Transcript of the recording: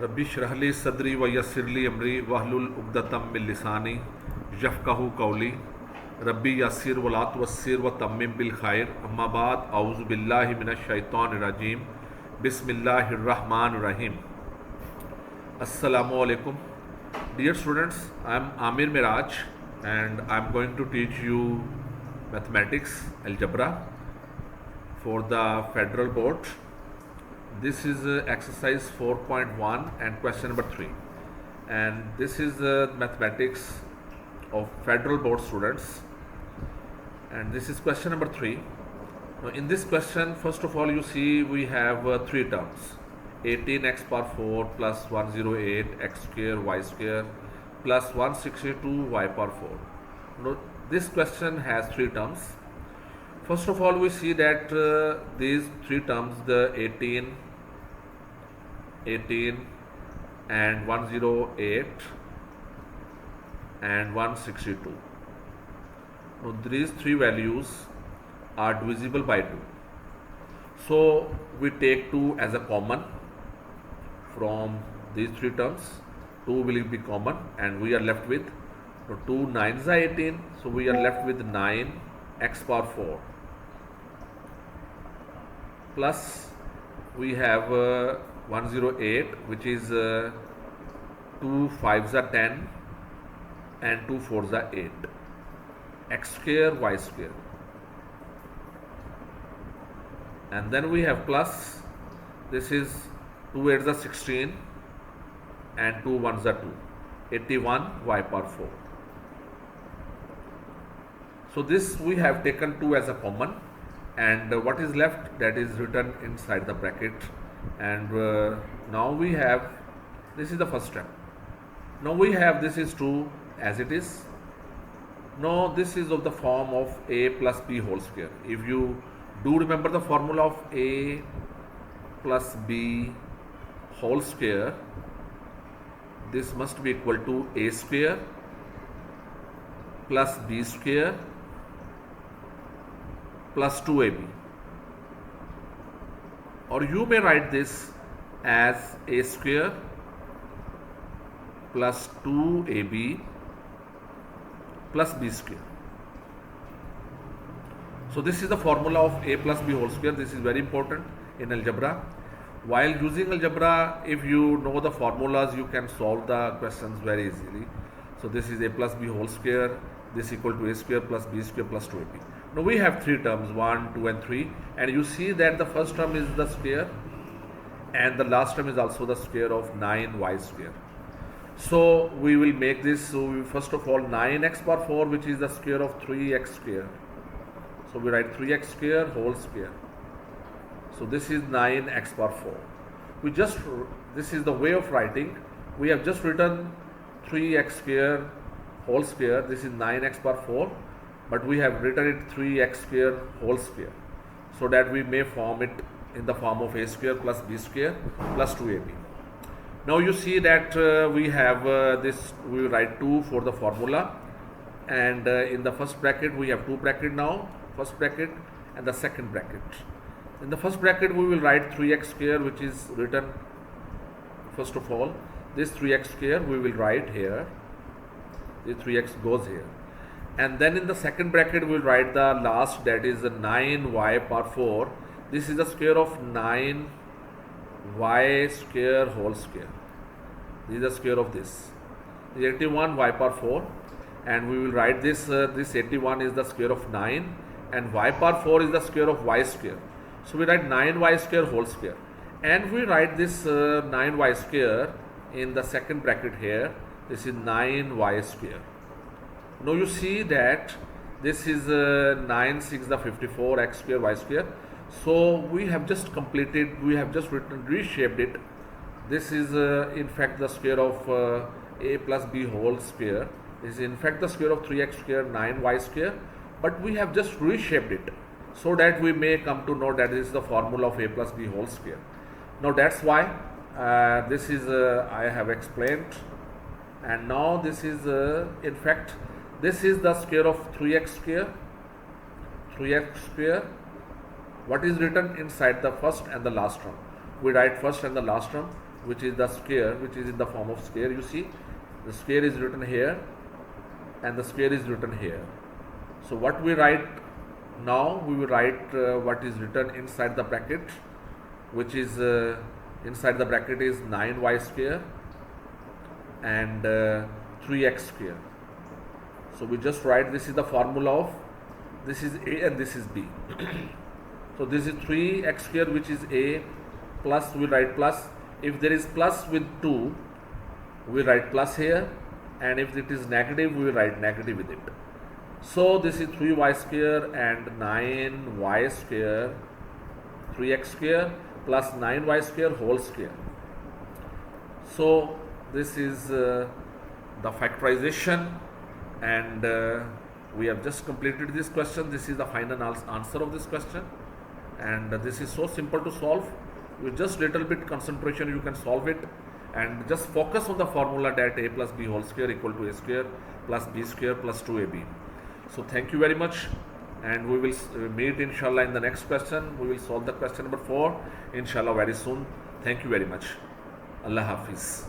रब्बी शरहली सदरी व यस्सिरली अमरी वहलुल उक़दतम मिन लिसानी यफ़क़हू कौली रब्बी यस्सिर वला तुअस्सिर व तम्मिम बिल खैर अम्मा बाद औज़ु बिल्लाहि मिनश शैतानिर रजीम बिस्मिल्लाहिर रहमानिर रहीम। Assalamu alaikum. Dear students, I am Amir Miraj and I am going to teach you mathematics algebra for the federal board. This is exercise 4.1 and question number 3, and this is mathematics of federal board students, and this is question number 3. Now in this question, first of all, you see we have three terms: 18x power 4 plus 108 x square y square plus 162 y power 4. Now this question has three terms. First of all, we see that these three terms, the 18 and 108 and 162. Now these three values are divisible by 2. So we take 2 as a common from these three terms. 2 will be common and we are left with 2 9s are 18. So we are left with 9x power 4 plus we have 108, which is 2 5s are 10 and 2 4s are 8, x square y square, and then we have plus, this is 2 8s are 16 and 2 1s are 2, 81 y power 4. So this we have taken 2 as a common, and what is left, that is written inside the bracket. And now we have, this is the first step. Now we have, this is true as it is. Now this is of the form of a plus b whole square. If you do remember the formula of a plus b whole square, this must be equal to a square plus b square plus 2ab, or you may write this as a square plus 2ab plus b square. So this is the formula of a plus b whole square. This is very important in algebra. While using algebra, if you know the formulas, you can solve the questions very easily. So this is a plus b whole square, this equal to a square plus b square plus 2ab. Now we have three terms, 1, 2 and 3, and you see that the first term is the square and the last term is also the square of 9y square. So we will make this, so first of all 9x power 4, which is the square of 3x square. So we write 3x square whole square. So this is 9x power 4. We just, this is the way of writing. We have just written 3x square whole square. This is 9x power 4. But we have written it 3x square whole square, so that we may form it in the form of a square plus b square plus 2ab. Now you see that we have this, we will write 2 for the formula, and in the first bracket we have 2 bracket now, first bracket and the second bracket. In the first bracket we will write 3x square, which is written, first of all this 3x square we will write here, the 3x goes here. And then in the second bracket we will write the last, that is the 9y power 4. This is the square of 9y square whole square. This is the square of this. The 81y power 4, and we will write this, this 81 is the square of 9 and y power 4 is the square of y square. So we write 9y square whole square, and we write this 9y square in the second bracket here. This is 9y square. Now you see that this is 9 6 the 54 x square y square. So we have just completed, we have just written, reshaped it. This is in fact the square of a plus b whole square. This is in fact the square of 3x square 9y square, but we have just reshaped it so that we may come to know that this is the formula of a plus b whole square. Now that's why this is I have explained, and now this is in fact this is the square of 3x square, 3x square. What is written inside the first and the last term? We write first and the last term. which is the square, which is in the form of square. You see, the square is written here and the square is written here. So what we write now, we will write what is written inside the bracket, which is inside the bracket is 9y square and 3x square. So we just write, this is the formula of, this is a and this is b. So this is 3x square, which is a, plus we write plus. If there is plus with 2, we write plus here, and if it is negative, we write negative with it. So this is 3y square and 9y square, 3x square plus 9y square whole square. So this is the factorization, and we have just completed this question. This is the final answer of this question, and this is so simple to solve. With just little bit concentration you can solve it, and just focus on the formula that a plus b whole square equal to a square plus b square plus 2ab. So thank you very much, and we will meet inshallah in the next question. We will solve the question number 4 inshallah very soon. Thank you very much. Allah Hafiz.